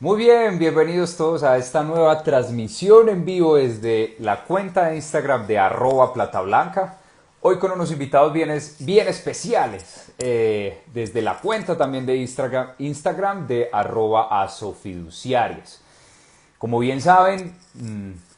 Muy bien, bienvenidos todos a esta nueva transmisión en vivo desde la cuenta de Instagram de @platablanca. Hoy con unos invitados bien especiales, desde la cuenta también de Instagram de @asofiduciarias. Como bien saben,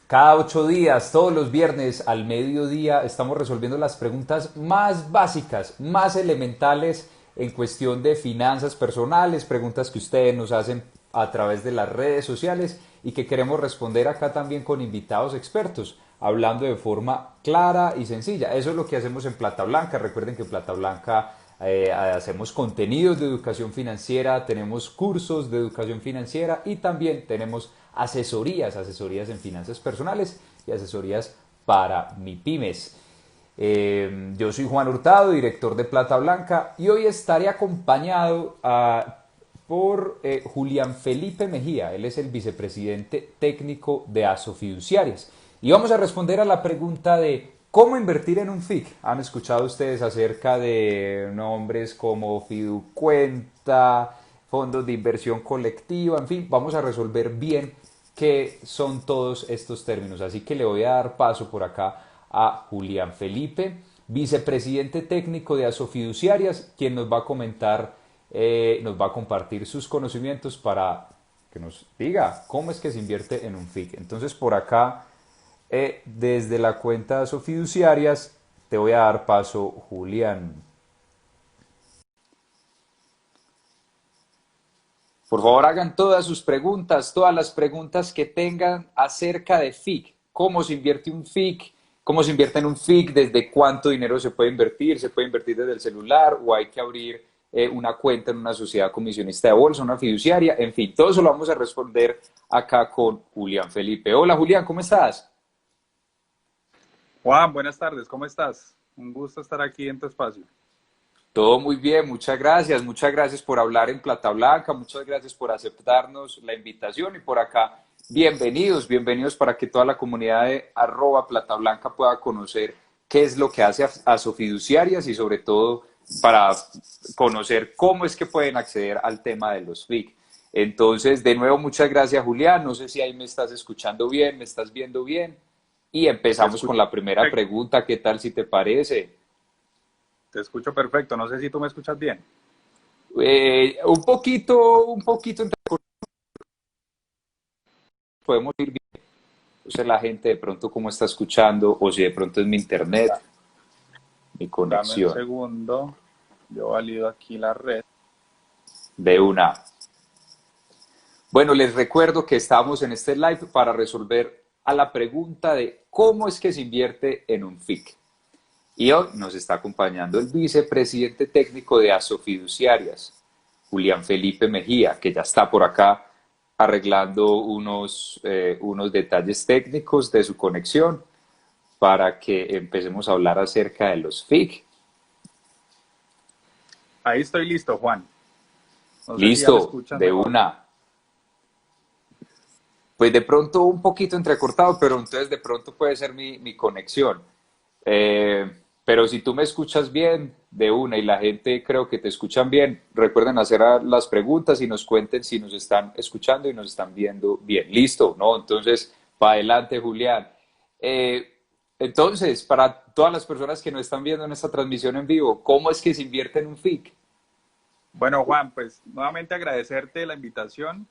cada 8 días, todos los viernes al mediodía, estamos resolviendo las preguntas más básicas, más elementales en cuestión de finanzas personales, preguntas que ustedes nos hacen a través de las redes sociales y que queremos responder acá también con invitados expertos, hablando de forma clara y sencilla. Eso es lo que hacemos en Plata Blanca. Recuerden que en Plata Blanca hacemos contenidos de educación financiera, tenemos cursos de educación financiera y también tenemos asesorías en finanzas personales y asesorías para MIPYMES. Yo soy Juan Hurtado, director de Plata Blanca, y hoy estaré acompañado por Julián Felipe Mejía. Él es el vicepresidente técnico de Asofiduciarias. Y vamos a responder a la pregunta de cómo invertir en un FIC. ¿Han escuchado ustedes acerca de nombres como Fiducuenta, fondos de inversión colectiva? En fin, vamos a resolver bien qué son todos estos términos. Así que le voy a dar paso por acá a Julián Felipe, vicepresidente técnico de Asofiduciarias, quien nos va a comentar, nos va a compartir sus conocimientos para que nos diga cómo es que se invierte en un FIC. Entonces, por acá, desde la cuenta de Asofiduciarias, te voy a dar paso, Julián. Por favor, hagan todas sus preguntas, todas las preguntas que tengan acerca de FIC. ¿Cómo se invierte un FIC? ¿Cómo se invierte en un FIC? ¿Desde cuánto dinero se puede invertir? ¿Se puede invertir desde el celular o hay que abrir una cuenta en una sociedad comisionista de bolsa, una fiduciaria? En fin, todo eso lo vamos a responder acá con Julián Felipe. Hola Julián, ¿cómo estás? Juan, buenas tardes, ¿cómo estás? Un gusto estar aquí en tu espacio. Todo muy bien, muchas gracias por hablar en Plata Blanca, muchas gracias por aceptarnos la invitación y por acá, bienvenidos para que toda la comunidad de @Plata Blanca pueda conocer qué es lo que hace a Sofiduciarias y sobre todo para conocer cómo es que pueden acceder al tema de los FIC. Entonces, de nuevo, muchas gracias Julián, no sé si ahí me estás escuchando bien, me estás viendo bien y Te empezamos con escucho la primera perfecto, pregunta, ¿qué tal si te parece? te escucho perfecto. No sé si tú me escuchas bien. Un poquito, podemos ir viendo, o sea, la gente de pronto cómo está escuchando, o si de pronto es mi internet, Da- mi Dame un conexión, segundo. Yo valido aquí la red. de una. Bueno, les recuerdo que estamos en este live para resolver a la pregunta de cómo es que se invierte en un FIC. Y hoy nos está acompañando el vicepresidente técnico de Asofiduciarias, Julián Felipe Mejía, que ya está por acá arreglando unos detalles técnicos de su conexión para que empecemos a hablar acerca de los FIC. Ahí estoy listo, Juan. No sé si ya me Listo, escuchas de mejor. una. Pues de pronto un poquito entrecortado, pero entonces de pronto puede ser mi conexión. Eh, pero si tú me escuchas bien, de una, y la gente creo que te escuchan bien, recuerden hacer las preguntas y nos cuenten si nos están escuchando y nos están viendo bien. Listo, ¿no? Entonces, para adelante, Julián. Eh, entonces, para todas las personas que nos están viendo en esta transmisión en vivo, ¿cómo es que se invierte en un FIC? Bueno, Juan, pues nuevamente agradecerte la invitación.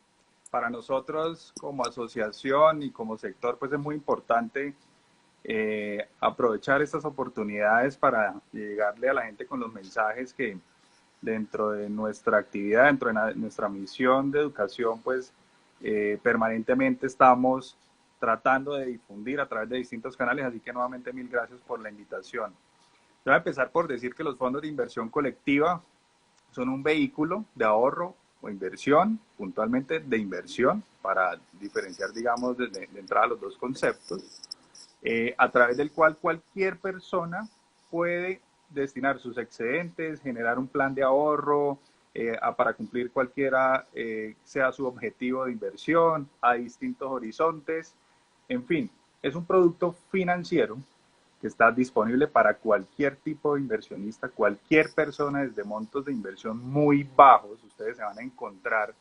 Para nosotros como asociación y como sector, pues es muy importante aprovechar estas oportunidades para llegarle a la gente con los mensajes que dentro de nuestra actividad, dentro de nuestra misión de educación, pues permanentemente estamos tratando de difundir a través de distintos canales, así que nuevamente mil gracias por la invitación. Yo voy a empezar por decir que los fondos de inversión colectiva son un vehículo de ahorro o inversión, puntualmente de inversión, para diferenciar, digamos, de entrada los dos conceptos, a través del cual cualquier persona puede destinar sus excedentes, generar un plan de ahorro para cumplir cualquiera sea su objetivo de inversión, a distintos horizontes. En fin, es un producto financiero que está disponible para cualquier tipo de inversionista, cualquier persona desde montos de inversión muy bajos. Ustedes se van a encontrar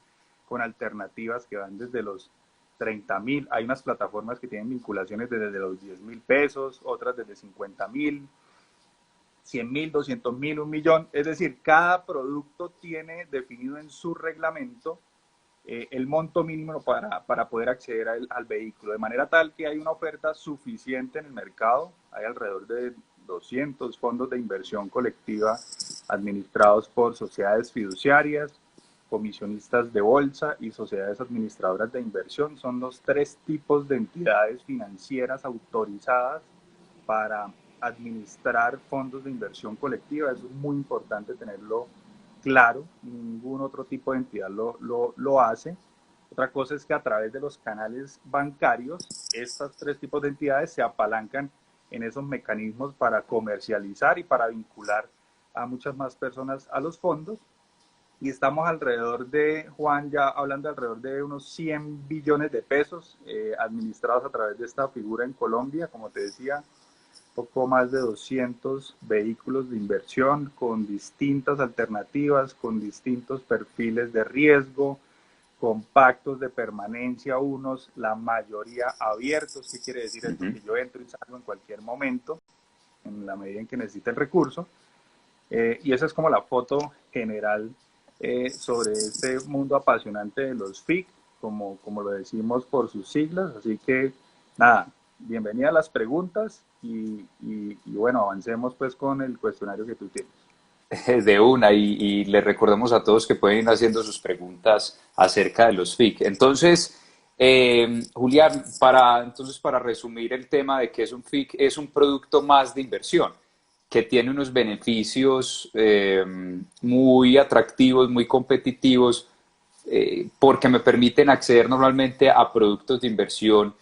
con alternativas que van desde los 30.000. Hay unas plataformas que tienen vinculaciones desde los 10.000 pesos, otras desde 50.000, 100.000, 200.000, 1.000.000. Es decir, cada producto tiene definido en su reglamento el monto mínimo para poder acceder al vehículo, de manera tal que hay una oferta suficiente en el mercado. Hay alrededor de 200 fondos de inversión colectiva administrados por sociedades fiduciarias, comisionistas de bolsa y sociedades administradoras de inversión. Son los tres tipos de entidades financieras autorizadas para administrar fondos de inversión colectiva. Eso es muy importante tenerlo claro, ningún otro tipo de entidad lo hace. Otra cosa es que a través de los canales bancarios, estos tres tipos de entidades se apalancan en esos mecanismos para comercializar y para vincular a muchas más personas a los fondos. Y estamos alrededor de, Juan, ya hablando alrededor de unos 100 billones de pesos administrados a través de esta figura en Colombia, como te decía, poco más de 200 vehículos de inversión con distintas alternativas, con distintos perfiles de riesgo, con pactos de permanencia, unos, la mayoría abiertos. ¿Qué quiere decir esto? Que yo entro y salgo en cualquier momento, en la medida en que necesite el recurso. Y esa es como la foto general sobre este mundo apasionante de los FIC, como lo decimos por sus siglas. Así que, nada, bienvenida a las preguntas y bueno, avancemos pues con el cuestionario que tú tienes. De una, y le recordamos a todos que pueden ir haciendo sus preguntas acerca de los FIC. Entonces, Julián, para resumir el tema de qué es un FIC, es un producto más de inversión que tiene unos beneficios muy atractivos, muy competitivos, porque me permiten acceder normalmente a productos de inversión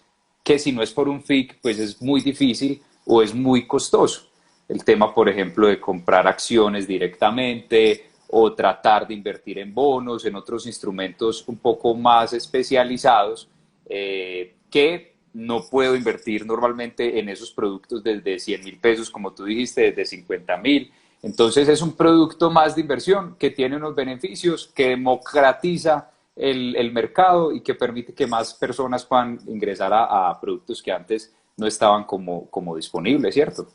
que si no es por un FIC, pues es muy difícil o es muy costoso. El tema, por ejemplo, de comprar acciones directamente o tratar de invertir en bonos, en otros instrumentos un poco más especializados, que no puedo invertir normalmente en esos productos desde 100.000 pesos, como tú dijiste, desde 50.000. Entonces es un producto más de inversión que tiene unos beneficios, que democratiza el mercado y que permite que más personas puedan ingresar a productos que antes no estaban como disponibles, ¿cierto?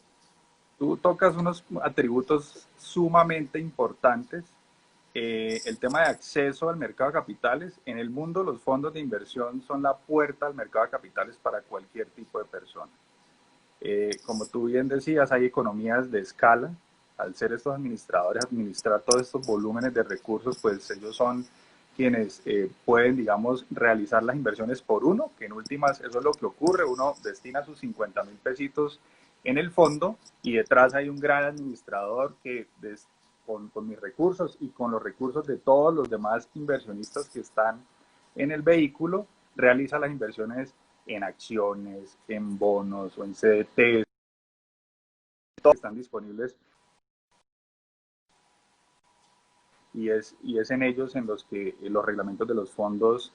Tú tocas unos atributos sumamente importantes. El tema de acceso al mercado de capitales. En el mundo, los fondos de inversión son la puerta al mercado de capitales para cualquier tipo de persona. Como tú bien decías, hay economías de escala. Al ser estos administradores, administrar todos estos volúmenes de recursos, pues ellos son quienes pueden, digamos, realizar las inversiones por uno, que en últimas eso es lo que ocurre. Uno destina sus 50.000 pesitos en el fondo y detrás hay un gran administrador que con mis recursos y con los recursos de todos los demás inversionistas que están en el vehículo, realiza las inversiones en acciones, en bonos o en CDTs. Todos están disponibles y es en ellos en los que los reglamentos de los fondos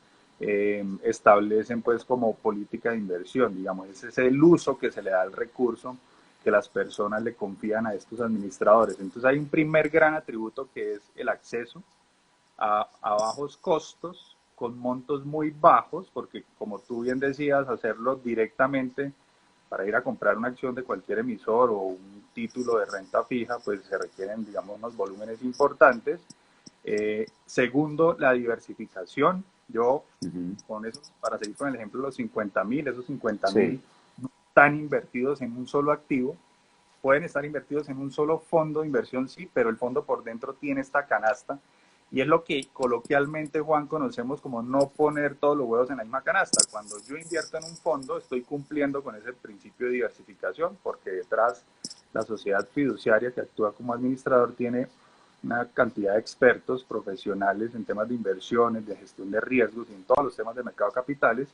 establecen pues como política de inversión, digamos, ese es el uso que se le da al recurso que las personas le confían a estos administradores. Entonces hay un primer gran atributo que es el acceso a bajos costos, con montos muy bajos, porque como tú bien decías, hacerlo directamente para ir a comprar una acción de cualquier emisor o un título de renta fija, pues se requieren, digamos, unos volúmenes importantes. Segundo, la diversificación. Yo, con eso, para seguir con el ejemplo de los 50.000, esos 50.000 Sí. no están invertidos en un solo activo, pueden estar invertidos en un solo fondo de inversión, sí, pero el fondo por dentro tiene esta canasta y es lo que coloquialmente, Juan, conocemos como no poner todos los huevos en la misma canasta. Cuando yo invierto en un fondo, estoy cumpliendo con ese principio de diversificación, porque detrás la sociedad fiduciaria que actúa como administrador tiene una cantidad de expertos profesionales en temas de inversiones, de gestión de riesgos y en todos los temas de mercado de capitales,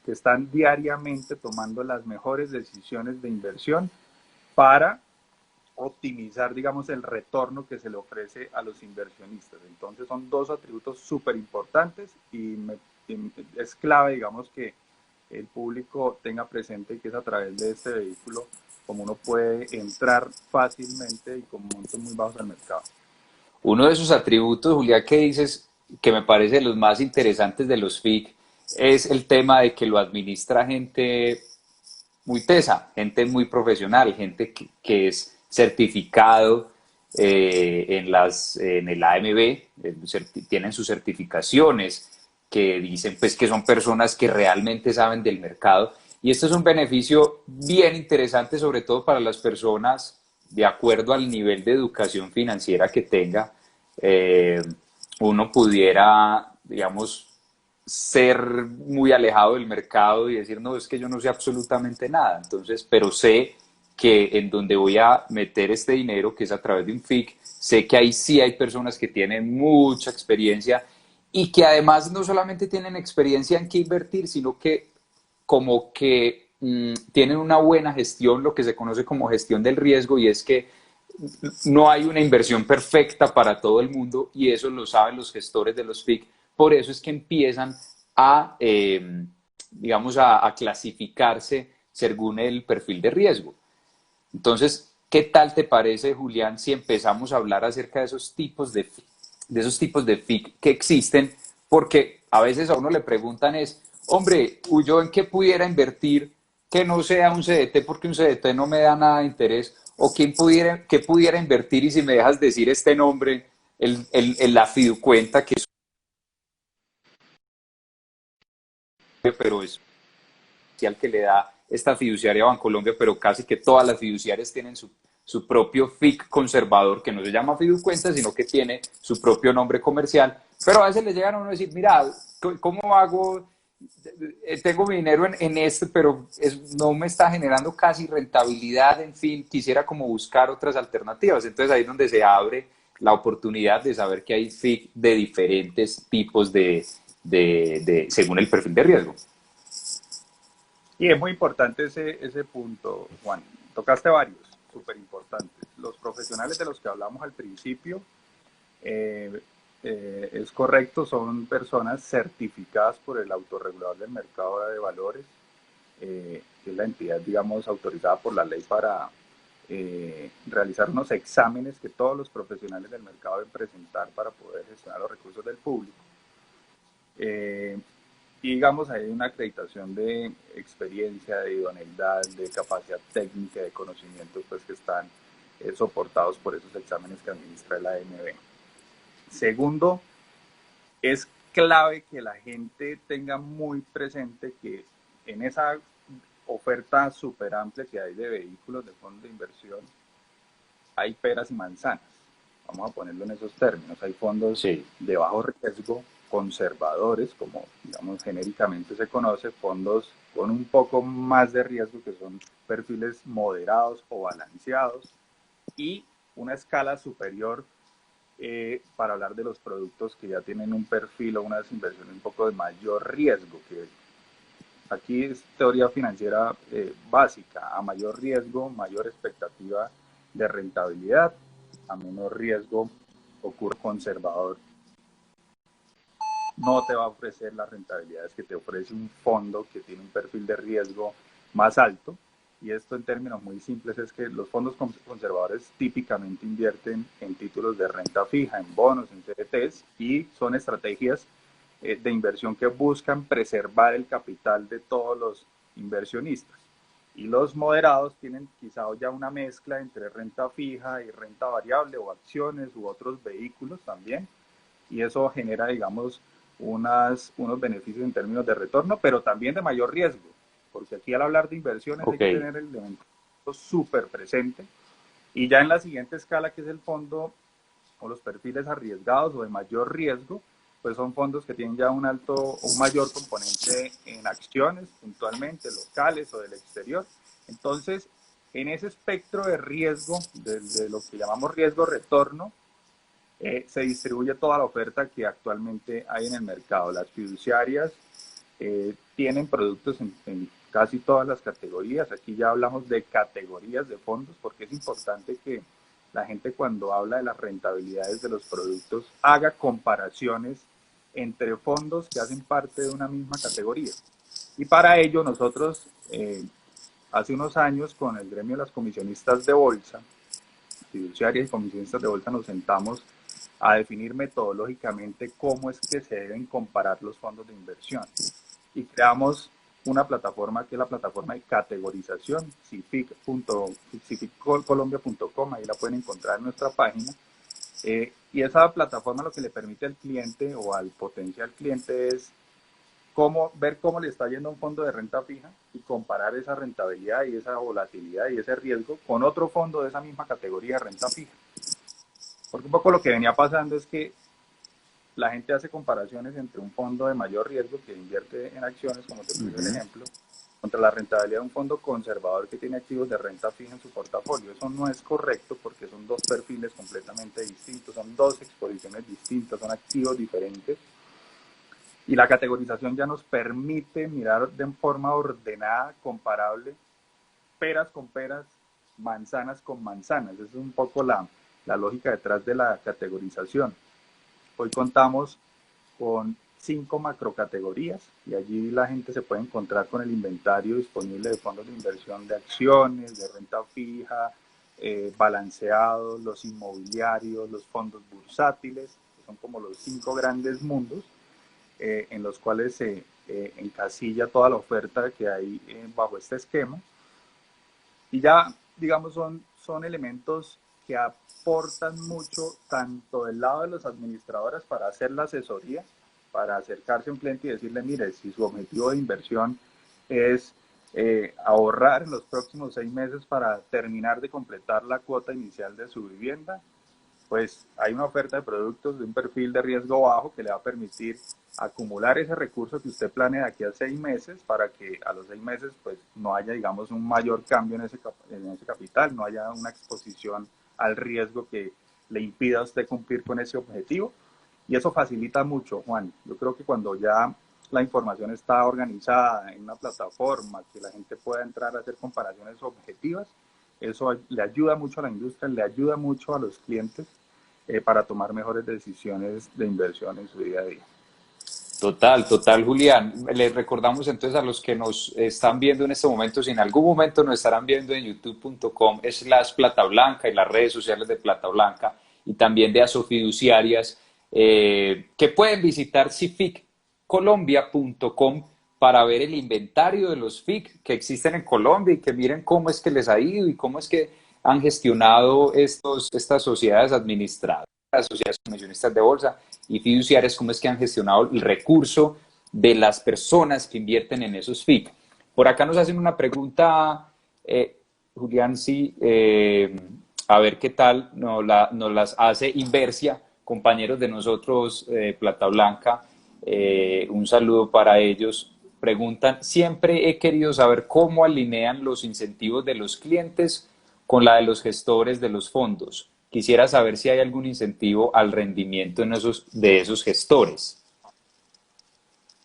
que están diariamente tomando las mejores decisiones de inversión para optimizar, digamos, el retorno que se le ofrece a los inversionistas. Entonces son dos atributos súper importantes y es clave, digamos, que el público tenga presente que es a través de este vehículo como uno puede entrar fácilmente y con montos muy bajos al mercado. Uno de esos atributos, Julián, que dices que me parece de los más interesantes de los FIC es el tema de que lo administra gente muy tesa, gente muy profesional, gente que es certificado en el AMB, tienen sus certificaciones que dicen pues que son personas que realmente saben del mercado y esto es un beneficio bien interesante sobre todo para las personas de acuerdo al nivel de educación financiera que tenga. eh, Uno pudiera, digamos, ser muy alejado del mercado y decir, no, es que yo no sé absolutamente nada. Entonces, pero sé que en donde voy a meter este dinero, que es a través de un FIC, sé que ahí sí hay personas que tienen mucha experiencia y que además no solamente tienen experiencia en qué invertir, sino que como que tienen una buena gestión, lo que se conoce como gestión del riesgo, y es que no hay una inversión perfecta para todo el mundo y eso lo saben los gestores de los FIC. Por eso es que empiezan a, digamos, a clasificarse según el perfil de riesgo. Entonces, ¿qué tal te parece, Julián, si empezamos a hablar acerca de esos tipos de FIC que existen? Porque a veces a uno le preguntan es, hombre, ¿yo en qué pudiera invertir que no sea un CDT porque un CDT no me da nada de interés? ¿O qué pudiera invertir? Y si me dejas decir este nombre, la fiducuenta, que es, pero es al que le da esta fiduciaria Bancolombia, pero casi que todas las fiduciarias tienen su propio FIC conservador, que no se llama fiducuenta, sino que tiene su propio nombre comercial. Pero a veces le llegan a uno a decir, mira, ¿cómo hago? Tengo mi dinero en este, pero no me está generando casi rentabilidad, en fin, quisiera como buscar otras alternativas. Entonces ahí es donde se abre la oportunidad de saber que hay FIC de diferentes tipos según el perfil de riesgo. Y es muy importante ese punto, Juan. Tocaste varios, súper importantes. Los profesionales de los que hablamos al principio, eh, es correcto, son personas certificadas por el autorregulador del mercado de valores, que es la entidad, digamos, autorizada por la ley para realizar unos exámenes que todos los profesionales del mercado deben presentar para poder gestionar los recursos del público. Eh, y digamos, hay una acreditación de experiencia, de idoneidad, de capacidad técnica, de conocimientos, pues que están soportados por esos exámenes que administra la AMB. Segundo, es clave que la gente tenga muy presente que en esa oferta súper amplia que hay de vehículos de fondos de inversión, hay peras y manzanas. Vamos a ponerlo en esos términos. Hay fondos Sí. de bajo riesgo, conservadores, como digamos genéricamente se conoce, fondos con un poco más de riesgo, que son perfiles moderados o balanceados, y una escala superior para hablar de los productos que ya tienen un perfil o unas inversiones un poco de mayor riesgo, que aquí es teoría financiera básica. A mayor riesgo, mayor expectativa de rentabilidad; a menor riesgo, ocurre conservador, no te va a ofrecer las rentabilidades que te ofrece un fondo que tiene un perfil de riesgo más alto. Y esto, en términos muy simples, es que los fondos conservadores típicamente invierten en títulos de renta fija, en bonos, en CDTs, y son estrategias de inversión que buscan preservar el capital de todos los inversionistas. Y los moderados tienen quizá ya una mezcla entre renta fija y renta variable, o acciones u otros vehículos también, y eso genera, digamos, unos beneficios en términos de retorno, pero también de mayor riesgo, porque aquí al hablar de inversiones hay Ok. que tener el elemento súper presente. Y ya en la siguiente escala, que es el fondo o los perfiles arriesgados o de mayor riesgo, pues son fondos que tienen ya un mayor componente en acciones, puntualmente locales o del exterior. Entonces, en ese espectro de riesgo, de lo que llamamos riesgo-retorno, se distribuye toda la oferta que actualmente hay en el mercado. Las fiduciarias tienen productos en casi todas las categorías. Aquí ya hablamos de categorías de fondos, porque es importante que la gente, cuando habla de las rentabilidades de los productos, haga comparaciones entre fondos que hacen parte de una misma categoría. Y para ello nosotros, hace unos años, con el gremio de las comisionistas de bolsa, fiduciarias y comisionistas de bolsa, nos sentamos a definir metodológicamente cómo es que se deben comparar los fondos de inversión. Y creamos una plataforma que es la plataforma de categorización, cificolombia.com, ahí la pueden encontrar en nuestra página. Y esa plataforma lo que le permite al cliente o al potencial cliente es ver cómo le está yendo a un fondo de renta fija y comparar esa rentabilidad y esa volatilidad y ese riesgo con otro fondo de esa misma categoría de renta fija. Porque un poco lo que venía pasando es que la gente hace comparaciones entre un fondo de mayor riesgo que invierte en acciones, como te puse el ejemplo, contra la rentabilidad de un fondo conservador que tiene activos de renta fija en su portafolio. Eso no es correcto porque son dos perfiles completamente distintos, son dos exposiciones distintas, son activos diferentes. Y la categorización ya nos permite mirar de forma ordenada, comparable, peras con peras, manzanas con manzanas. Esa es un poco la lógica detrás de la categorización. Hoy contamos con 5 macrocategorías y allí la gente se puede encontrar con el inventario disponible de fondos de inversión de acciones, de renta fija, balanceados, los inmobiliarios, los fondos bursátiles, que son como los 5 grandes mundos en los cuales se encasilla toda la oferta que hay bajo este esquema. Y ya, digamos, son elementos que aportan mucho tanto del lado de los administradores para hacer la asesoría, para acercarse a un cliente y decirle, mire, si su objetivo de inversión es ahorrar en los próximos 6 meses para terminar de completar la cuota inicial de su vivienda, pues hay una oferta de productos de un perfil de riesgo bajo que le va a permitir acumular ese recurso que usted planea de aquí a 6 meses para que a los 6 meses pues no haya, digamos, un mayor cambio en ese capital, no haya una exposición al riesgo que le impida a usted cumplir con ese objetivo. Y eso facilita mucho, Juan. Yo creo que cuando ya la información está organizada en una plataforma, que la gente pueda entrar a hacer comparaciones objetivas, eso le ayuda mucho a la industria, le ayuda mucho a los clientes para tomar mejores decisiones de inversión en su día a día. Total, total, Julián. Les recordamos entonces a los que nos están viendo en este momento, si en algún momento nos estarán viendo en youtube.com/Plata Blanca y las redes sociales de Plata Blanca y también de Asofiduciarias, que pueden visitar cificolombia.com para ver el inventario de los FIC que existen en Colombia y que miren cómo es que les ha ido y cómo es que han gestionado estas sociedades administradas, las sociedades comisionistas de bolsa y fiduciarias, cómo es que han gestionado el recurso de las personas que invierten en esos FIC. Por acá nos hacen una pregunta, Julián, sí, a ver qué tal nos las hace Inversia, compañeros de nosotros, Plata Blanca. Un saludo para ellos. Preguntan, siempre he querido saber cómo alinean los incentivos de los clientes con la de los gestores de los fondos. Quisiera saber si hay algún incentivo al rendimiento de esos gestores.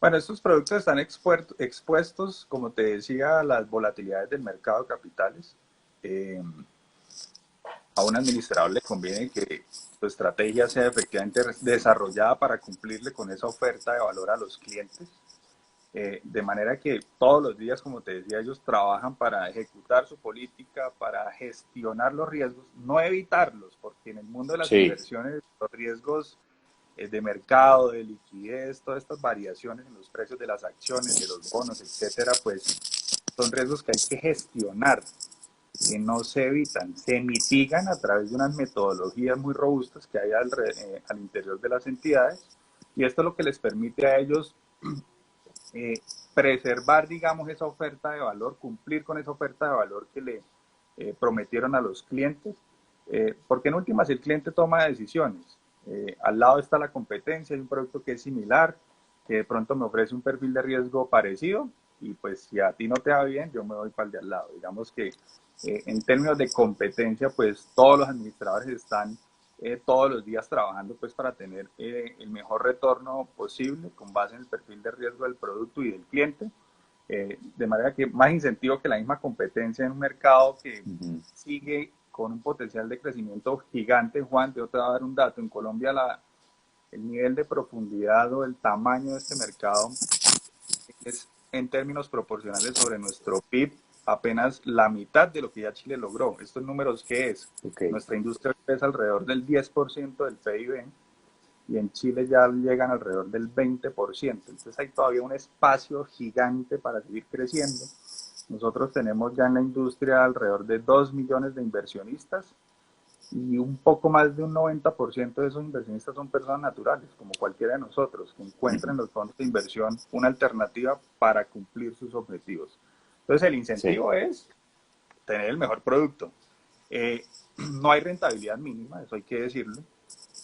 Bueno, estos productos están expuestos, como te decía, a las volatilidades del mercado de capitales. A un administrador le conviene que su estrategia sea efectivamente desarrollada para cumplirle con esa oferta de valor a los clientes. De manera que todos los días, como te decía, ellos trabajan para ejecutar su política, para gestionar los riesgos, no evitarlos, porque en el mundo de las inversiones los riesgos de mercado, de liquidez, todas estas variaciones en los precios de las acciones, de los bonos, etcétera, pues son riesgos que hay que gestionar, que no se evitan, se mitigan a través de unas metodologías muy robustas que hay al interior de las entidades, y esto es lo que les permite a ellos preservar, digamos, esa oferta de valor, cumplir con esa oferta de valor que le prometieron a los clientes, porque en últimas el cliente toma decisiones. Al lado está la competencia, hay un producto que es similar, que de pronto me ofrece un perfil de riesgo parecido, y pues si a ti no te va bien, yo me voy para el de al lado. Digamos que en términos de competencia, pues todos los administradores están todos los días trabajando pues para tener el mejor retorno posible con base en el perfil de riesgo del producto y del cliente, de manera que más incentivo que la misma competencia en un mercado que sigue con un potencial de crecimiento gigante. Juan, yo te voy a dar un dato, en Colombia el nivel de profundidad o el tamaño de este mercado es en términos proporcionales sobre nuestro PIB apenas la mitad de lo que ya Chile logró. ¿Estos números qué es? Nuestra industria es alrededor del 10% del PIB y en Chile ya llegan alrededor del 20%. Entonces hay todavía un espacio gigante para seguir creciendo. Nosotros tenemos ya en la industria alrededor de 2 millones de inversionistas y un poco más de un 90% de esos inversionistas son personas naturales, como cualquiera de nosotros, que encuentran en los fondos de inversión una alternativa para cumplir sus objetivos. Entonces el Sí. incentivo es tener el mejor producto. No hay rentabilidad mínima, eso hay que decirlo.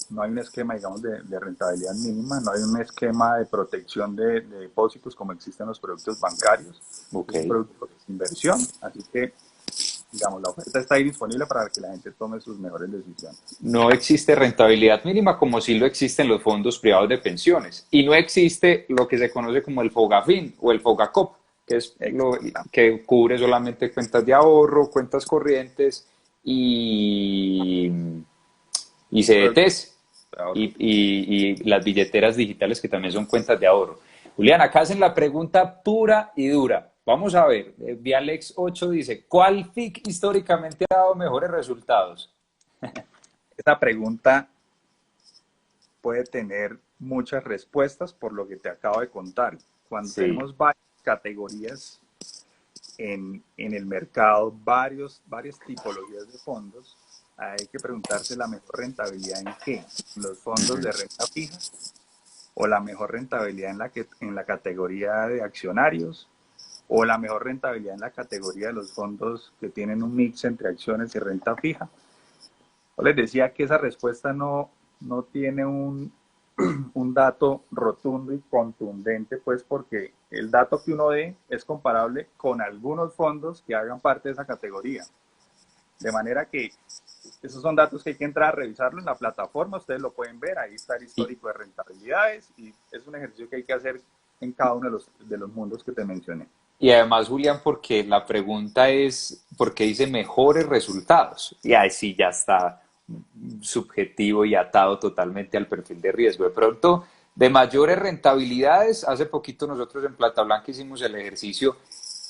No hay un esquema, digamos, de rentabilidad mínima, no hay un esquema de protección de depósitos como existen los productos bancarios. Ok. Es un producto de inversión, así que, digamos, la oferta está ahí disponible para que la gente tome sus mejores decisiones. No existe rentabilidad mínima como sí lo existen los fondos privados de pensiones. Y no existe lo que se conoce como el FOGAFIN o el FOGACOP, que es lo Exactamente. que cubre solamente cuentas de ahorro, cuentas corrientes y, y Productos CDTs de ahorro. y las billeteras digitales que también son cuentas de ahorro. Julián, acá hacen la pregunta pura y dura. Vamos a ver, Vialex 8 dice, ¿cuál FIC históricamente ha dado mejores resultados? Esta pregunta puede tener muchas respuestas por lo que te acabo de contar. Cuando Sí. tenemos varias categorías en el mercado, varias tipologías de fondos, hay que preguntarse la mejor rentabilidad en qué. ¿Los fondos de renta fija o la mejor rentabilidad en la categoría de accionarios o la mejor rentabilidad en la categoría de los fondos que tienen un mix entre acciones y renta fija? Yo les decía que esa respuesta no tiene un dato rotundo y contundente, pues porque el dato que uno dé es comparable con algunos fondos que hagan parte de esa categoría. De manera que esos son datos que hay que entrar a revisarlo en la plataforma, ustedes lo pueden ver, ahí está el Y, histórico de rentabilidades y es un ejercicio que hay que hacer en cada uno de los mundos que te mencioné. y además, Julián, porque la pregunta es, ¿por qué dice mejores resultados? Y ahí sí ya está subjetivo y atado totalmente al perfil de riesgo. De pronto, de mayores rentabilidades, hace poquito nosotros en Plata Blanca hicimos el ejercicio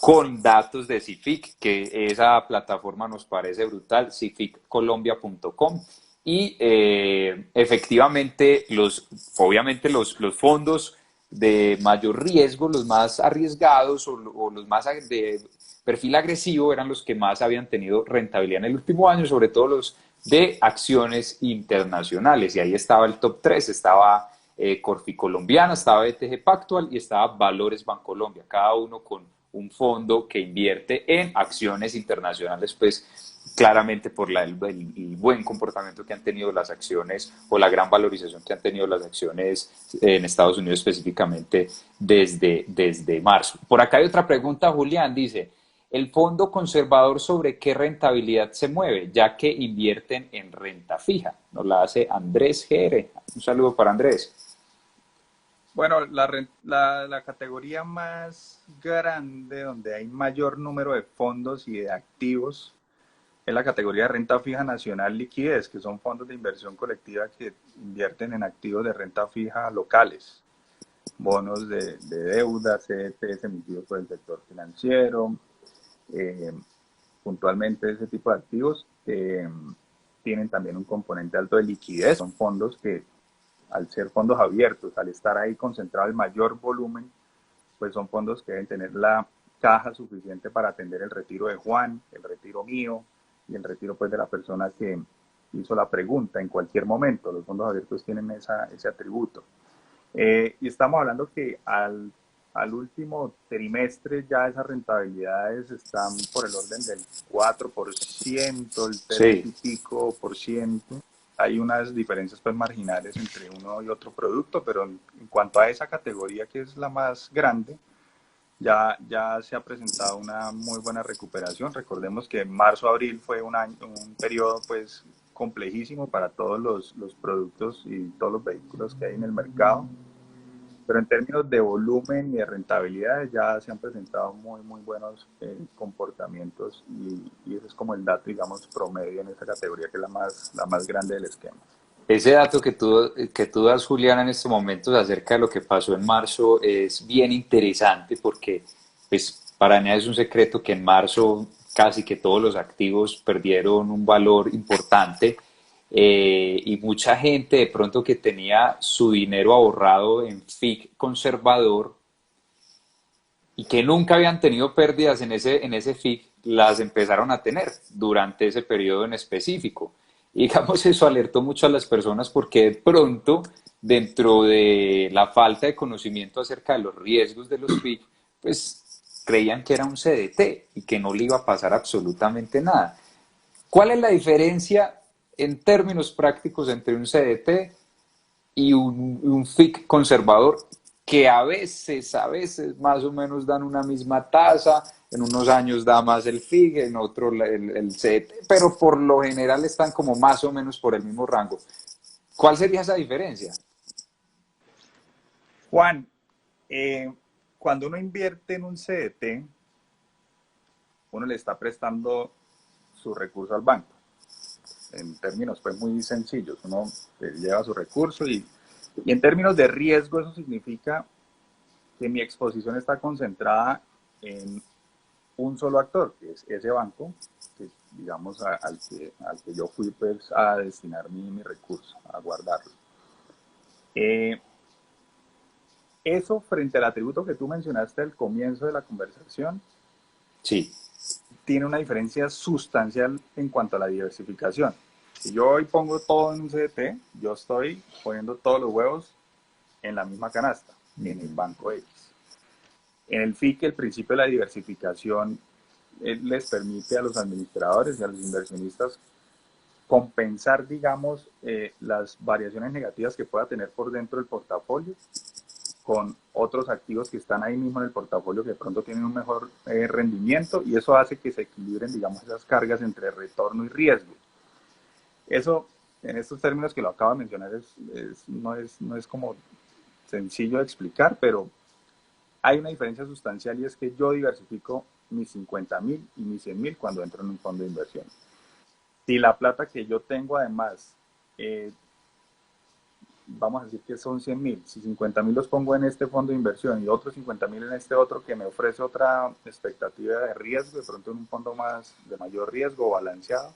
con datos de CIFIC, que esa plataforma nos parece brutal, cificcolombia.com. Y efectivamente, obviamente los fondos de mayor riesgo, los más arriesgados o los más de perfil agresivo eran los que más habían tenido rentabilidad en el último año, sobre todo los de acciones internacionales. Y ahí estaba el top 3, estaba Corfi Colombiana, estaba BTG Pactual y estaba Valores Bancolombia, cada uno con un fondo que invierte en acciones internacionales, pues claramente por el buen comportamiento que han tenido las acciones o la gran valorización que han tenido las acciones en Estados Unidos específicamente desde marzo. Por acá hay otra pregunta, Julián, dice, ¿el fondo conservador sobre qué rentabilidad se mueve, ya que invierten en renta fija? Nos la hace Andrés GR. Un saludo para Andrés. Bueno, la categoría más grande donde hay mayor número de fondos y de activos es la categoría de renta fija nacional liquidez, que son fondos de inversión colectiva que invierten en activos de renta fija locales, bonos de deuda, CDTs emitidos por el sector financiero, eh, puntualmente ese tipo de activos tienen también un componente alto de liquidez, son fondos que al ser fondos abiertos, al estar ahí concentrado el mayor volumen, pues son fondos que deben tener la caja suficiente para atender el retiro de Juan, el retiro mío y el retiro pues de la persona que hizo la pregunta en cualquier momento. Los fondos abiertos tienen ese atributo. Y estamos hablando que al último trimestre ya esas rentabilidades están por el orden del 4%, el 3 Sí, y pico por ciento. Hay unas diferencias pues marginales entre uno y otro producto, pero en cuanto a esa categoría que es la más grande, ya se ha presentado una muy buena recuperación. Recordemos que marzo-abril fue un periodo pues complejísimo para todos los productos y todos los vehículos que hay en el mercado, pero en términos de volumen y de rentabilidad ya se han presentado muy buenos comportamientos y ese es como el dato, digamos, promedio en esa categoría que es la más grande del esquema. ese dato que tú das, Julián, en estos momentos acerca de lo que pasó en marzo es bien interesante porque, pues, para nadie es un secreto que en marzo casi que todos los activos perdieron un valor importante y mucha gente de pronto que tenía su dinero ahorrado en FIC conservador y que nunca habían tenido pérdidas en ese FIC, las empezaron a tener durante ese periodo en específico. Y digamos, eso alertó mucho a las personas porque de pronto, dentro de la falta de conocimiento acerca de los riesgos de los FIC, pues creían que era un CDT y que no le iba a pasar absolutamente nada. ¿Cuál es la diferencia en términos prácticos entre un CDT y un FIC conservador que a veces más o menos dan una misma tasa, en unos años da más el FIC, en otro el CDT, pero por lo general están como más o menos por el mismo rango? ¿Cuál sería esa diferencia? Juan, cuando uno invierte en un CDT, uno le está prestando su recurso al banco. En términos pues muy sencillos, uno lleva su recurso y en términos de riesgo eso significa que mi exposición está concentrada en un solo actor, que es ese banco, que digamos al que yo fui pues a destinar mi recurso, a guardarlo. Eh, Eso frente al atributo que tú mencionaste al comienzo de la conversación, Sí. tiene una diferencia sustancial en cuanto a la diversificación. Si yo hoy pongo todo en un CDT, yo estoy poniendo todos los huevos en la misma canasta, en el banco X. En el FIC, el principio de la diversificación les permite a los administradores y a los inversionistas compensar, digamos, las variaciones negativas que pueda tener por dentro del portafolio con otros activos que están ahí mismo en el portafolio que de pronto tienen un mejor rendimiento y eso hace que se equilibren, digamos, esas cargas entre retorno y riesgo. Eso, en estos términos que lo acabo de mencionar, no es como sencillo de explicar, pero hay una diferencia sustancial y es que yo diversifico mis 50.000 y mis 100.000 cuando entro en un fondo de inversión. Si la plata que yo tengo además, vamos a decir que son 100.000, si 50.000 los pongo en este fondo de inversión y otros 50.000 en este otro que me ofrece otra expectativa de riesgo, de pronto en un fondo más de mayor riesgo o balanceado,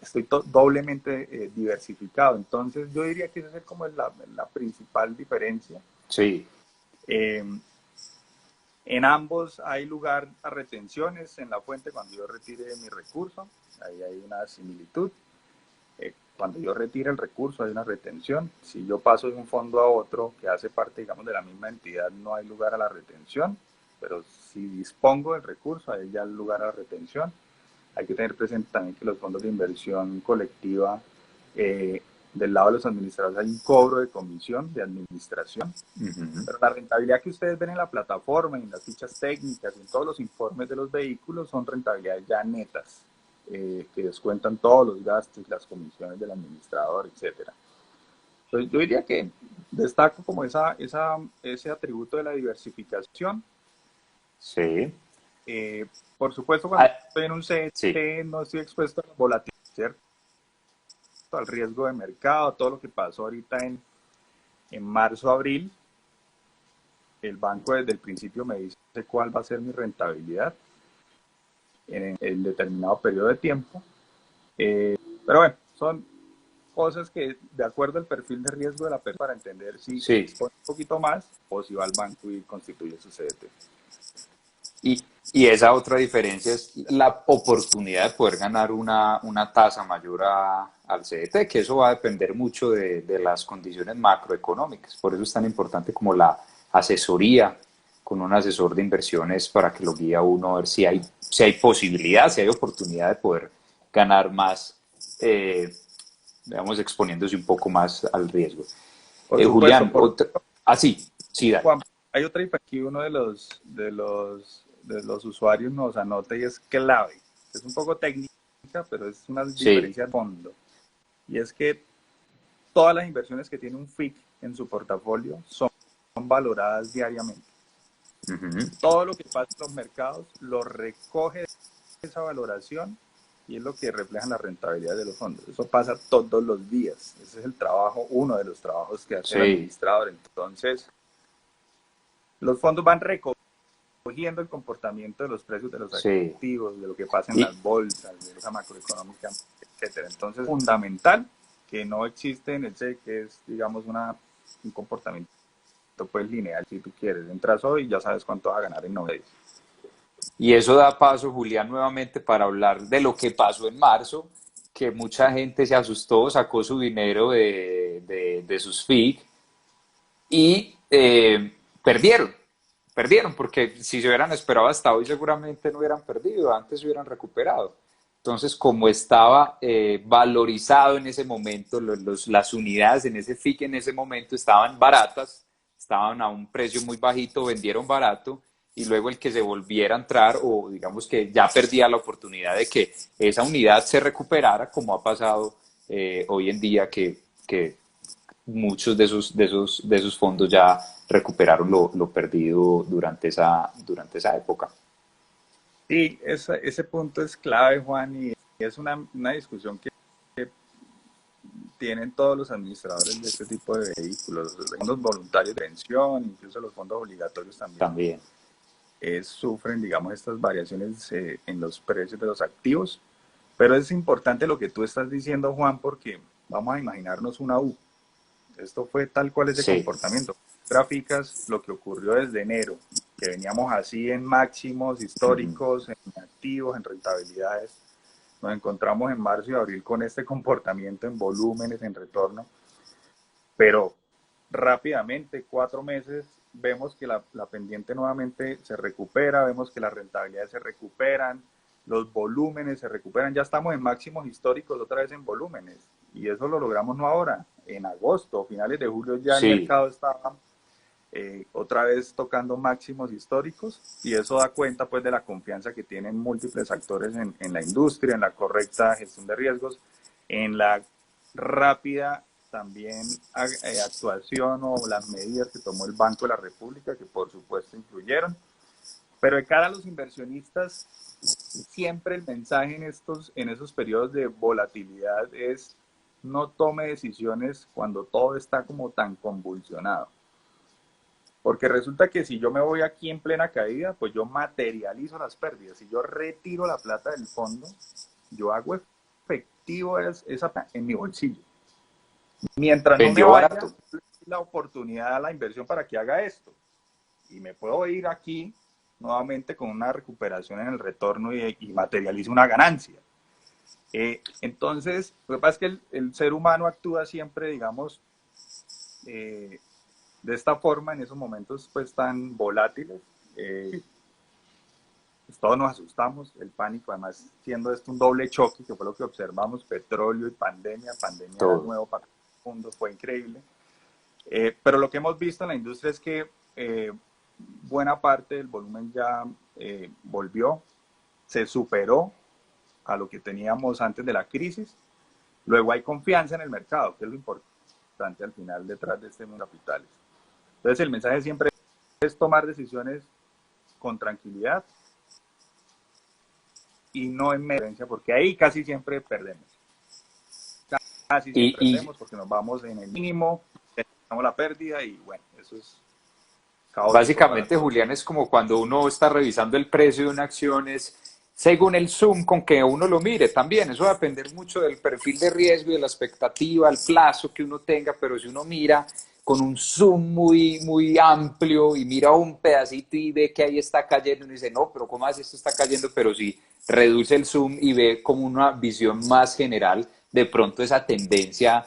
estoy doblemente diversificado. Entonces yo diría que esa es como la principal diferencia. Sí. Eh, En ambos hay lugar a retenciones en la fuente cuando yo retire mi recurso, ahí hay una similitud. Cuando yo retire el recurso hay una retención. Si yo paso de un fondo a otro que hace parte, digamos, de la misma entidad, no hay lugar a la retención, pero si dispongo del recurso, hay ya lugar a la retención. Hay que tener presente también que los fondos de inversión colectiva, del lado de los administradores hay un cobro de comisión de administración. Uh-huh. Pero la rentabilidad que ustedes ven en la plataforma, en las fichas técnicas, en todos los informes de los vehículos, son rentabilidades ya netas, que descuentan todos los gastos, las comisiones del administrador, etcétera. Entonces yo diría que destaco como ese atributo de la diversificación. Sí. Por supuesto, cuando Ah, estoy en un sí. CDT no estoy expuesto a la volatilidad, ¿cierto? Al riesgo de mercado, todo lo que pasó ahorita en marzo, abril, el banco desde el principio me dice cuál va a ser mi rentabilidad en determinado periodo de tiempo. Pero bueno, son cosas que de acuerdo al perfil de riesgo de la persona para entender si Sí. dispone un poquito más o si va al banco y constituye su CDT. Y esa otra diferencia es la oportunidad de poder ganar una tasa mayor al CDT, que eso va a depender mucho de las condiciones macroeconómicas. Por eso es tan importante como la asesoría con un asesor de inversiones para que lo guíe a uno a ver si hay posibilidad, si hay oportunidad de poder ganar más, digamos, exponiéndose un poco más al riesgo. Por supuesto, Julián, otra, sí, sí, dale. Juan, hay otra diferencia que uno de los usuarios nos anota y es clave. Es un poco técnica, pero es una Sí. diferencia de fondo. Y es que todas las inversiones que tiene un FIC en su portafolio son valoradas diariamente. Uh-huh. Todo lo que pasa en los mercados lo recoge esa valoración y es lo que refleja la rentabilidad de los fondos. Eso pasa todos los días. Ese es el trabajo, uno de los trabajos que hace el Sí, administrador. Entonces, los fondos van recogiendo el comportamiento de los precios de los sí. activos, de lo que pasa en Y, las bolsas, de esa macroeconómica, etcétera. Entonces, fundamental que no existe en el SEC, que es, digamos, un comportamiento pues lineal, si tú quieres. Entras hoy y ya sabes cuánto vas a ganar en 9 días. Y eso da paso, Julián, nuevamente para hablar de lo que pasó en marzo, que mucha gente se asustó, sacó su dinero de sus FIG y perdieron, porque si se hubieran esperado hasta hoy seguramente no hubieran perdido, antes se hubieran recuperado. Entonces, como estaba valorizado en ese momento, las unidades en ese FIC en ese momento estaban baratas, estaban a un precio muy bajito, vendieron barato, y luego el que se volviera a entrar, o digamos que ya perdía la oportunidad de que esa unidad se recuperara, como ha pasado hoy en día, que muchos de esos fondos ya recuperaron lo perdido durante esa época. Sí, ese punto es clave, Juan, y es una discusión que tienen todos los administradores de este tipo de vehículos, los fondos voluntarios de pensión, incluso los fondos obligatorios también, También. sufren, digamos, estas variaciones en los precios de los activos. Pero es importante lo que tú estás diciendo, Juan, porque vamos a imaginarnos una U. Esto fue tal cual ese Sí. comportamiento. Gráficas, lo que ocurrió desde enero, que veníamos así en máximos históricos, en activos, en rentabilidades. Nos encontramos en marzo y abril con este comportamiento en volúmenes, en retorno, pero rápidamente, 4 meses, vemos que la pendiente nuevamente se recupera, vemos que las rentabilidades se recuperan, los volúmenes se recuperan, ya estamos en máximos históricos otra vez en volúmenes, y eso lo logramos no ahora, en agosto, finales de julio ya el Sí. mercado estaba otra vez tocando máximos históricos, y eso da cuenta pues de la confianza que tienen múltiples actores en la industria, en la correcta gestión de riesgos, en la rápida también actuación o las medidas que tomó el Banco de la República, que por supuesto influyeron. Pero de cara a los inversionistas, siempre el mensaje en esos periodos de volatilidad es: no tome decisiones cuando todo está como tan convulsionado. Porque resulta que si yo me voy aquí en plena caída, pues yo materializo las pérdidas. Si yo retiro la plata del fondo, yo hago efectivo esa en mi bolsillo. Mientras no me Vendió vaya barato. la oportunidad a la inversión para que haga esto. Y me puedo ir aquí nuevamente con una recuperación en el retorno y materializo una ganancia. Entonces, lo que pasa es que el ser humano actúa siempre, digamos, de esta forma en esos momentos pues tan volátiles. Pues todos nos asustamos, el pánico, además siendo esto un doble choque, que fue lo que observamos: petróleo y pandemia era Todo. nuevo para el mundo, fue increíble. Pero lo que hemos visto en la industria es que buena parte del volumen ya volvió, se superó a lo que teníamos antes de la crisis. Luego hay confianza en el mercado, que es lo importante al final detrás de este mundo de capitales. Entonces el mensaje siempre es tomar decisiones con tranquilidad y no en emergencia, porque ahí casi siempre perdemos. Casi Y, siempre y perdemos porque nos vamos en el mínimo, tenemos la pérdida y bueno, eso es caótico para básicamente, todos. Julián, es como cuando uno está revisando el precio de una acción, es según el zoom con que uno lo mire también. Eso va a depender mucho del perfil de riesgo y de la expectativa, el plazo que uno tenga, pero si uno mira con un zoom muy, muy amplio y mira un pedacito y ve que ahí está cayendo, uno dice, no, pero ¿cómo así esto está cayendo? Pero si reduce el zoom y ve como una visión más general, de pronto esa tendencia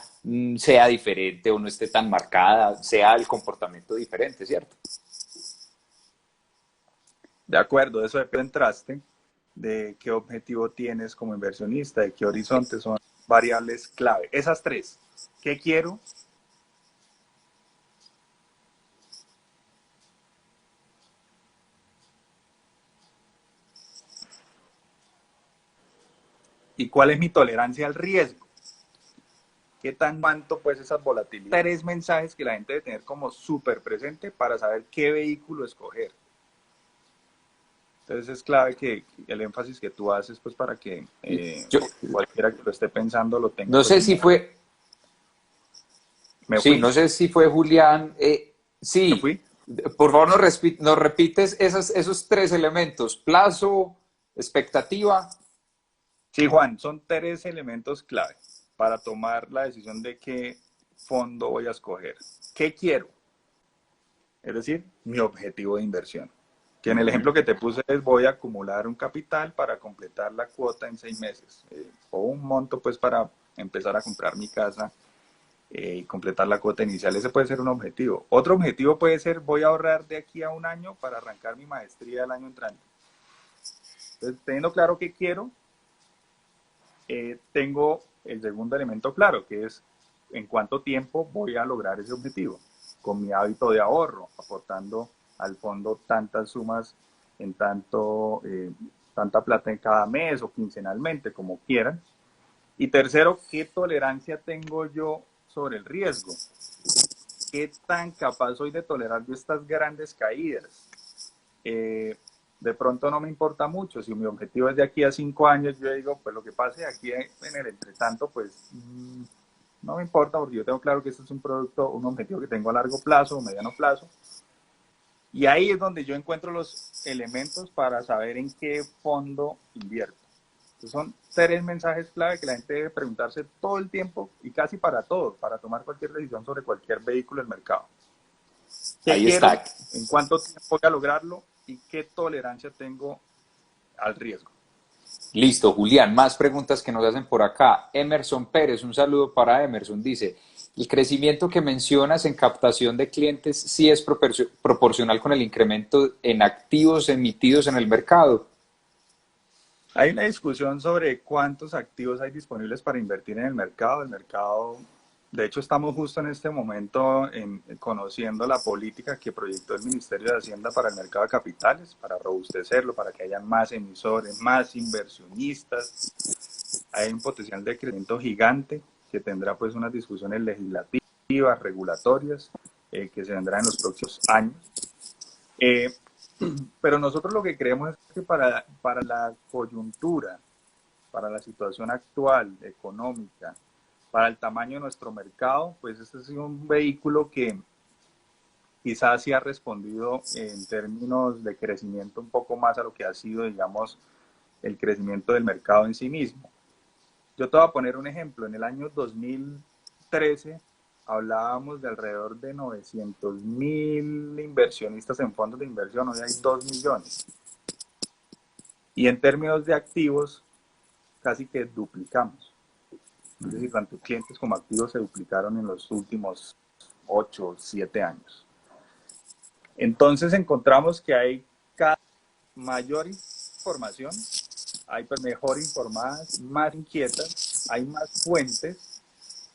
sea diferente o no esté tan marcada, sea el comportamiento diferente, ¿cierto? De acuerdo, eso depende del traste, de qué objetivo tienes como inversionista, de qué horizonte, son variables clave. Esas tres: ¿qué quiero? ¿Y cuál es mi tolerancia al riesgo? ¿Qué tan cuánto pues esas volatilidades? Tres mensajes que la gente debe tener como súper presente para saber qué vehículo escoger. Entonces es clave que el énfasis que tú haces pues para que Yo cualquiera que lo esté pensando lo tenga no pues sé en si mente. fue, Me sí, fui, no sé si fue Julián, me sí, fui. por favor nos repites esos tres elementos, plazo, expectativa. Sí, Juan, son tres elementos clave para tomar la decisión de qué fondo voy a escoger. ¿Qué quiero? Es decir, mi objetivo de inversión. Que en el ejemplo que te puse es voy a acumular un capital para completar la cuota en 6 meses. O un monto pues para empezar a comprar mi casa y completar la cuota inicial. Ese puede ser un objetivo. Otro objetivo puede ser voy a ahorrar de aquí a un año para arrancar mi maestría el año entrante. Entonces, teniendo claro qué quiero, tengo el segundo elemento claro, que es en cuánto tiempo voy a lograr ese objetivo, con mi hábito de ahorro, aportando al fondo tantas sumas en tanta plata en cada mes o quincenalmente, como quieran. Y tercero, ¿qué tolerancia tengo yo sobre el riesgo? ¿Qué tan capaz soy de tolerar yo estas grandes caídas? De pronto no me importa mucho. Si mi objetivo es de aquí a 5 años, yo digo, pues lo que pase aquí en el entretanto, pues no me importa, porque yo tengo claro que esto es un producto, un objetivo que tengo a largo plazo o mediano plazo. Y ahí es donde yo encuentro los elementos para saber en qué fondo invierto. Entonces son 3 mensajes clave que la gente debe preguntarse todo el tiempo y casi para todo, para tomar cualquier decisión sobre cualquier vehículo del mercado. ¿Qué Ahí quiero? está. ¿En cuánto tiempo voy a lograrlo? ¿Y qué tolerancia tengo al riesgo? Listo, Julián, más preguntas que nos hacen por acá. Emerson Pérez, un saludo para Emerson, dice, el crecimiento que mencionas en captación de clientes sí es proporcional con el incremento en activos emitidos en el mercado. Hay una discusión sobre cuántos activos hay disponibles para invertir en el mercado. El mercado, de hecho, estamos justo en este momento conociendo la política que proyectó el Ministerio de Hacienda para el mercado de capitales, para robustecerlo, para que haya más emisores, más inversionistas. Hay un potencial de crecimiento gigante que tendrá pues unas discusiones legislativas, regulatorias, que se vendrán en los próximos años. Pero nosotros lo que creemos es que para la coyuntura, para la situación actual, económica, para el tamaño de nuestro mercado, pues este ha sido un vehículo que quizás sí ha respondido en términos de crecimiento un poco más a lo que ha sido, digamos, el crecimiento del mercado en sí mismo. Yo te voy a poner un ejemplo. En el año 2013 hablábamos de alrededor de 900.000 inversionistas en fondos de inversión, hoy hay 2 millones. Y en términos de activos, casi que duplicamos. Es decir, tanto clientes como activos se duplicaron en los últimos 8 o 7 años. Entonces encontramos que hay cada mayor información, hay mejor informadas, más inquietas, hay más fuentes.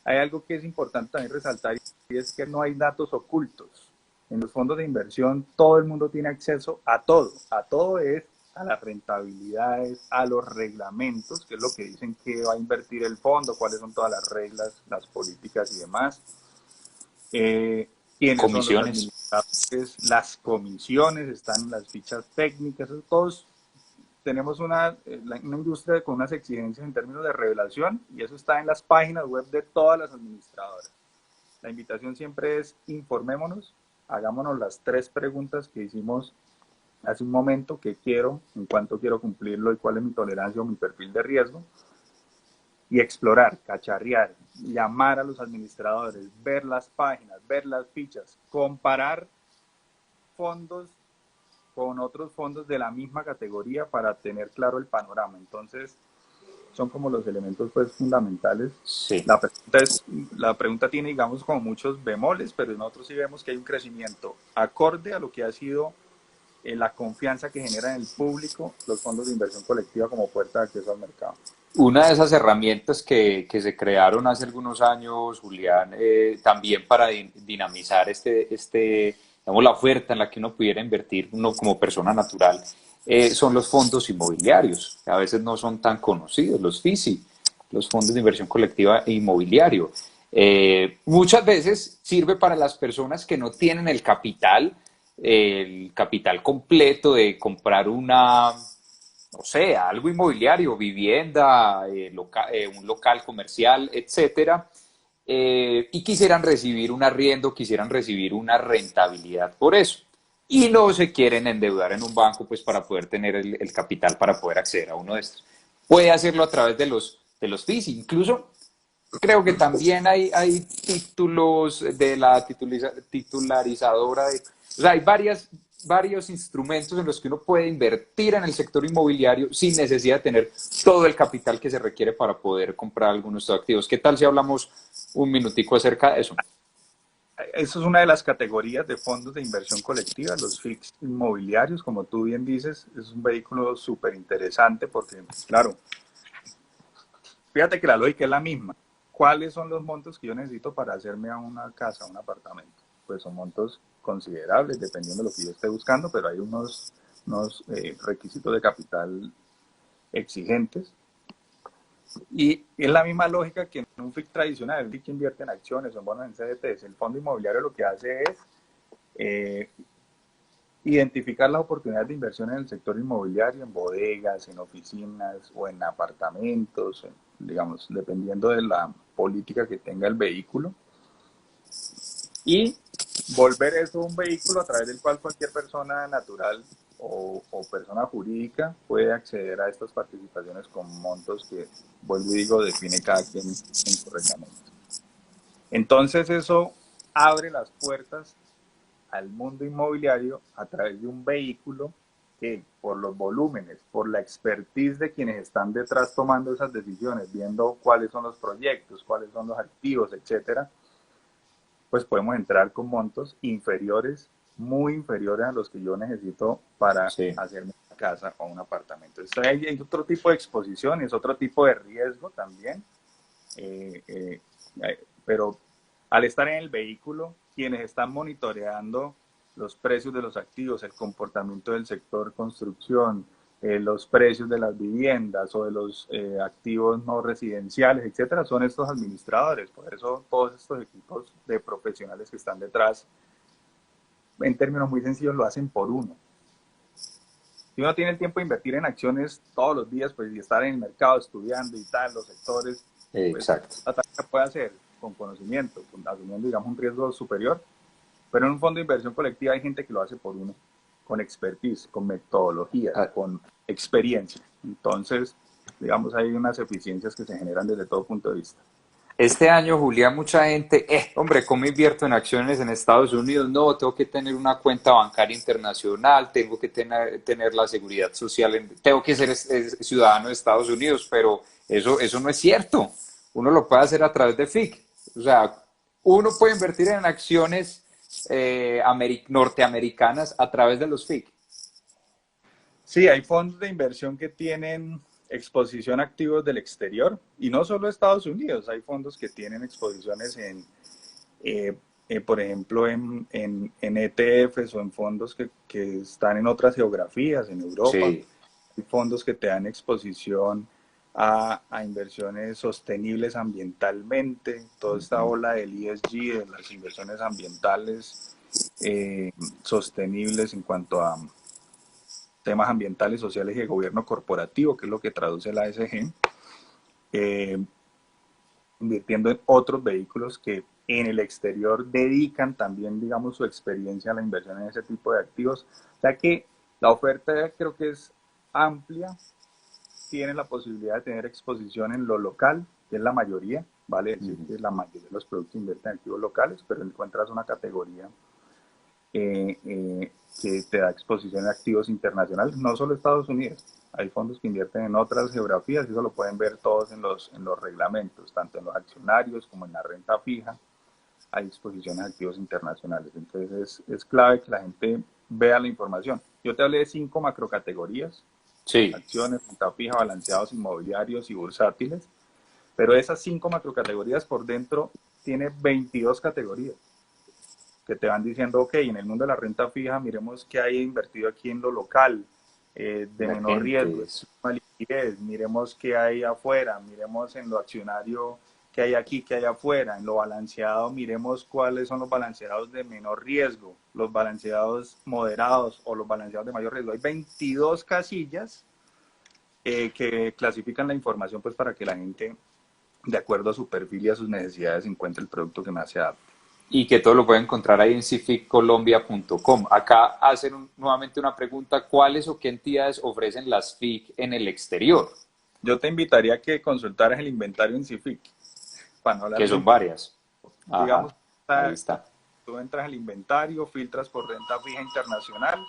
Hay algo que es importante también resaltar y es que no hay datos ocultos. En los fondos de inversión todo el mundo tiene acceso a todo es a las rentabilidades, a los reglamentos, que es lo que dicen que va a invertir el fondo, cuáles son todas las reglas, las políticas y demás. Quiénes son los Comisiones. administradores, las comisiones, están las fichas técnicas, todos tenemos una industria con unas exigencias en términos de revelación y eso está en las páginas web de todas las administradoras. La invitación siempre es informémonos, hagámonos las 3 preguntas que hicimos hace un momento, qué quiero, en cuánto quiero cumplirlo y cuál es mi tolerancia o mi perfil de riesgo, y explorar, cacharrear, llamar a los administradores, ver las páginas, ver las fichas, comparar fondos con otros fondos de la misma categoría para tener claro el panorama. Entonces, son como los elementos pues fundamentales. Sí. La pregunta tiene, digamos, como muchos bemoles, pero nosotros sí vemos que hay un crecimiento acorde a lo que ha sido la confianza que genera en el público los fondos de inversión colectiva como puerta de acceso al mercado. Una de esas herramientas que se crearon hace algunos años, Julián, también para dinamizar digamos, la oferta en la que uno pudiera invertir uno como persona natural, son los fondos inmobiliarios. A veces no son tan conocidos, los FISI, los fondos de inversión colectiva e inmobiliario. Muchas veces sirve para las personas que no tienen el capital completo de comprar no sé, algo inmobiliario, vivienda, un local comercial, etcétera, y quisieran recibir un arriendo, quisieran recibir una rentabilidad por eso. Y no se quieren endeudar en un banco pues para poder tener el capital para poder acceder a uno de estos. Puede hacerlo a través de los FIS, incluso creo que también hay títulos de la titularizadora. O sea, hay varios instrumentos en los que uno puede invertir en el sector inmobiliario sin necesidad de tener todo el capital que se requiere para poder comprar algunos de estos activos. ¿Qué tal si hablamos un minutico acerca de eso? Eso es una de las categorías de fondos de inversión colectiva, los FIX inmobiliarios, como tú bien dices, es un vehículo súper interesante porque, claro, fíjate que la lógica es la misma. ¿Cuáles son los montos que yo necesito para hacerme a una casa, a un apartamento? Pues son montos considerables, dependiendo de lo que yo esté buscando, pero hay unos requisitos de capital exigentes. Y es la misma lógica que en un FIC tradicional, el FIC que invierte en acciones o en bonos en CDTs. El fondo inmobiliario lo que hace es eh, identificar las oportunidades de inversión en el sector inmobiliario, en bodegas, en oficinas o en apartamentos, digamos, dependiendo de la política que tenga el vehículo, y volver eso un vehículo a través del cual cualquier persona natural o persona jurídica puede acceder a estas participaciones con montos que, vuelvo y digo, define cada quien en su reglamento. Entonces eso abre las puertas al mundo inmobiliario a través de un vehículo que por los volúmenes, por la expertise de quienes están detrás tomando esas decisiones, viendo cuáles son los proyectos, cuáles son los activos, etcétera, pues podemos entrar con montos inferiores, muy inferiores a los que yo necesito para Sí. hacerme una casa o un apartamento. Entonces hay otro tipo de exposiciones, otro tipo de riesgo también, eh, eh, pero al estar en el vehículo, quienes están monitoreando los precios de los activos, el comportamiento del sector construcción, los precios de las viviendas o de los activos no residenciales, etcétera, son estos administradores. Por eso todos estos equipos de profesionales que están detrás, en términos muy sencillos, lo hacen por uno. Si uno tiene el tiempo de invertir en acciones todos los días, pues y estar en el mercado estudiando y tal, los sectores, pues Exacto. la tarea puede hacer con conocimiento, asumiendo, digamos, un riesgo superior. Pero en un fondo de inversión colectiva hay gente que lo hace por uno, con expertise, con metodología, Ah, con experiencia. Entonces, digamos, hay unas eficiencias que se generan desde todo punto de vista. este año, Julián, mucha gente, hombre, ¿cómo invierto en acciones en Estados Unidos? No, tengo que tener una cuenta bancaria internacional, tengo que tener la seguridad social, tengo que ser ciudadano de Estados Unidos, pero eso no es cierto. Uno lo puede hacer a través de FIC. O sea, uno puede invertir en acciones norteamericanas a través de los FIC. Sí, hay fondos de inversión que tienen exposición a activos del exterior y no solo Estados Unidos, hay fondos que tienen exposiciones eh, por ejemplo, en ETFs o en fondos que están en otras geografías, en Europa. Sí. Hay fondos que te dan exposición a inversiones sostenibles ambientalmente, toda esta ola del ESG, de las inversiones ambientales eh, sostenibles en cuanto a temas ambientales, sociales y de gobierno corporativo, que es lo que traduce la ASG, eh, invirtiendo en otros vehículos que en el exterior dedican también, digamos, su experiencia a la inversión en ese tipo de activos. O sea que la oferta creo que es amplia, tiene la posibilidad de tener exposición en lo local, que es la mayoría, vale decir que la mayoría de los productos invierten en activos locales, pero encuentras una categoría que te da exposición a activos internacionales, no solo Estados Unidos. Hay fondos que invierten en otras geografías y eso lo pueden ver todos en los reglamentos, tanto en los accionarios como en la renta fija. Hay exposiciones a activos internacionales. Entonces es clave que la gente vea la información. Yo te hablé de 5 macrocategorías: Sí. acciones, renta fija, balanceados inmobiliarios y bursátiles. Pero esas 5 macrocategorías por dentro tiene 22 categorías que te van diciendo, ok, en el mundo de la renta fija, miremos qué hay invertido aquí en lo local, de menor riesgo, Emergentes. liquidez, miremos qué hay afuera, miremos en lo accionario qué hay aquí, qué hay afuera, en lo balanceado, miremos cuáles son los balanceados de menor riesgo, los balanceados moderados o los balanceados de mayor riesgo. Hay 22 casillas que clasifican la información pues para que la gente, de acuerdo a su perfil y a sus necesidades, encuentre el producto que más se adapte. Y que todo lo pueden encontrar ahí en cificcolombia.com. Acá hacen nuevamente una pregunta: ¿cuáles o qué entidades ofrecen las FIC en el exterior? Yo te invitaría a que consultaras el inventario en CIFIC para no hablar Que son varias. Ajá, digamos, ahí está. tú entras al inventario, filtras por renta fija internacional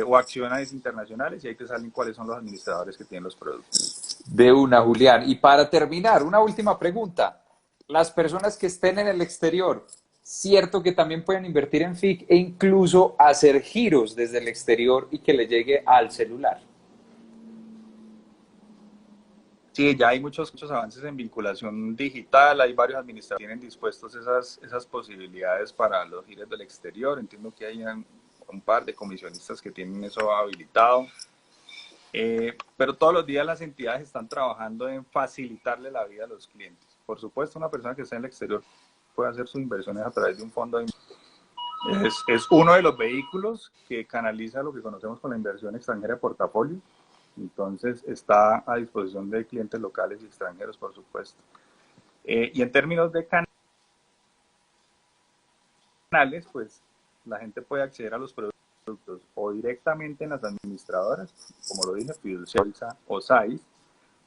o acciones internacionales y ahí te salen cuáles son los administradores que tienen los productos. De una, Julián. Y para terminar, una última pregunta. Las personas que estén en el exterior, ¿cierto que también pueden invertir en FIC e incluso hacer giros desde el exterior y que le llegue al celular? Sí, ya hay muchos avances en vinculación digital, hay varios administradores que tienen dispuestos esas posibilidades para los giros del exterior. Entiendo que hay un par de comisionistas que tienen eso habilitado. Pero todos los días las entidades están trabajando en facilitarle la vida a los clientes. Por supuesto, una persona que está en el exterior puede hacer sus inversiones a través de un fondo de inversión. Es uno de los vehículos que canaliza lo que conocemos como la inversión extranjera de portafolio. Entonces está a disposición de clientes locales y extranjeros, por supuesto. Y en términos de canales, pues la gente puede acceder a los productos o directamente en las administradoras, como lo dije, Fiducia o SAIS,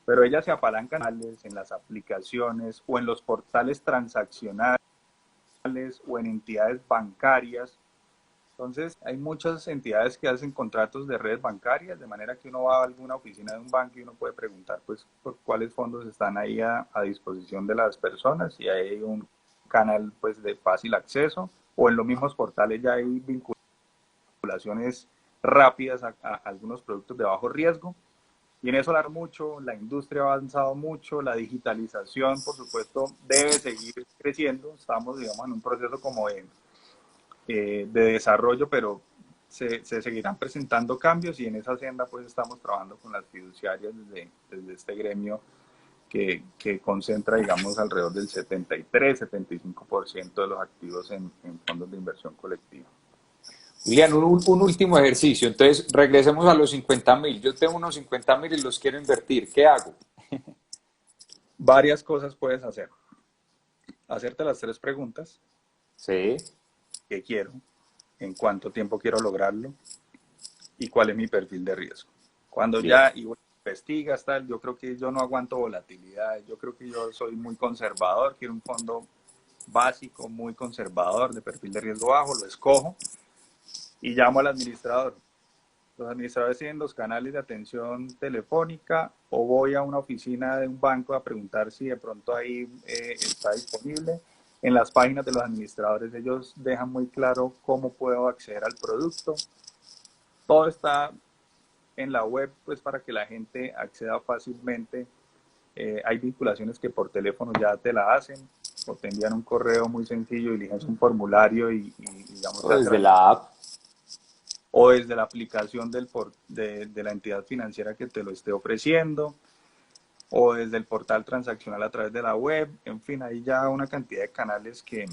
pero ellas se apalancan en las aplicaciones o en los portales transaccionales o en entidades bancarias. Entonces, hay muchas entidades que hacen contratos de redes bancarias, de manera que uno va a alguna oficina de un banco y uno puede preguntar pues por cuáles fondos están ahí a disposición de las personas y hay un canal pues de fácil acceso, o en los mismos portales ya hay vinculaciones rápidas a algunos productos de bajo riesgo. Y en eso hablar mucho, la industria ha avanzado mucho, la digitalización, por supuesto, debe seguir creciendo. Estamos, digamos, en un proceso como de desarrollo, pero se seguirán presentando cambios y en esa senda pues estamos trabajando con las fiduciarias desde este gremio que concentra, digamos, alrededor del 73-75% de los activos en fondos de inversión colectiva. Julián, un último ejercicio. Entonces, regresemos a los 50.000. Yo tengo unos 50.000 y los quiero invertir. ¿Qué hago? Varias cosas puedes hacer. Hacerte las 3 preguntas. Sí. ¿Qué quiero? ¿En cuánto tiempo quiero lograrlo? ¿Y cuál es mi perfil de riesgo? Cuando Bien. ya investigas, tal, yo creo que yo no aguanto volatilidad. Yo creo que yo soy muy conservador. Quiero un fondo básico, muy conservador, de perfil de riesgo bajo. Lo escojo y llamo al administrador. Los administradores tienen los canales de atención telefónica o voy a una oficina de un banco a preguntar si de pronto ahí está disponible. En las páginas de los administradores ellos dejan muy claro cómo puedo acceder al producto. Todo está en la web pues para que la gente acceda fácilmente. Hay vinculaciones que por teléfono ya te la hacen o te envían un correo muy sencillo y eliges un formulario y digamos... O desde la app. O desde la aplicación de la entidad financiera que te lo esté ofreciendo, o desde el portal transaccional a través de la web. En fin, hay ya una cantidad de canales que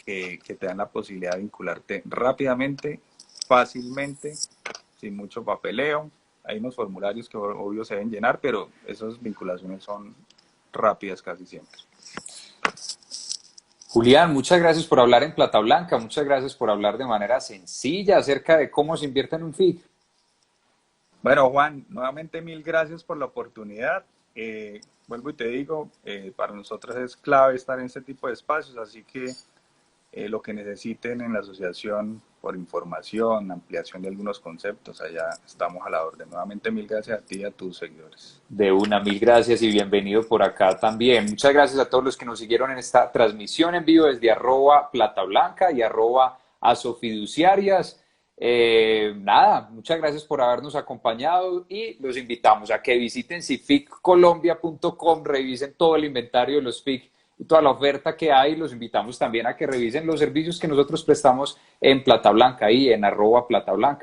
te dan la posibilidad de vincularte rápidamente, fácilmente, sin mucho papeleo. Hay unos formularios que obvio se deben llenar, pero esas vinculaciones son rápidas casi siempre. Julián, muchas gracias por hablar en Plata Blanca, muchas gracias por hablar de manera sencilla acerca de cómo se invierte en un FIC. Bueno, Juan, nuevamente 1000 gracias por la oportunidad. Vuelvo y te digo, para nosotros es clave estar en este tipo de espacios, así que lo que necesiten en la asociación por información, ampliación de algunos conceptos, allá estamos a la orden. Nuevamente 1000 gracias a ti y a tus seguidores. De una, 1000 gracias y bienvenido por acá también. Muchas gracias a todos los que nos siguieron en esta transmisión en vivo desde @platablanca y @asofiduciarias. Nada, muchas gracias por habernos acompañado y los invitamos a que visiten sificcolombia.com, revisen todo el inventario de los FIC y toda la oferta que hay. Los invitamos también a que revisen los servicios que nosotros prestamos en Plata Blanca y en @platablanca.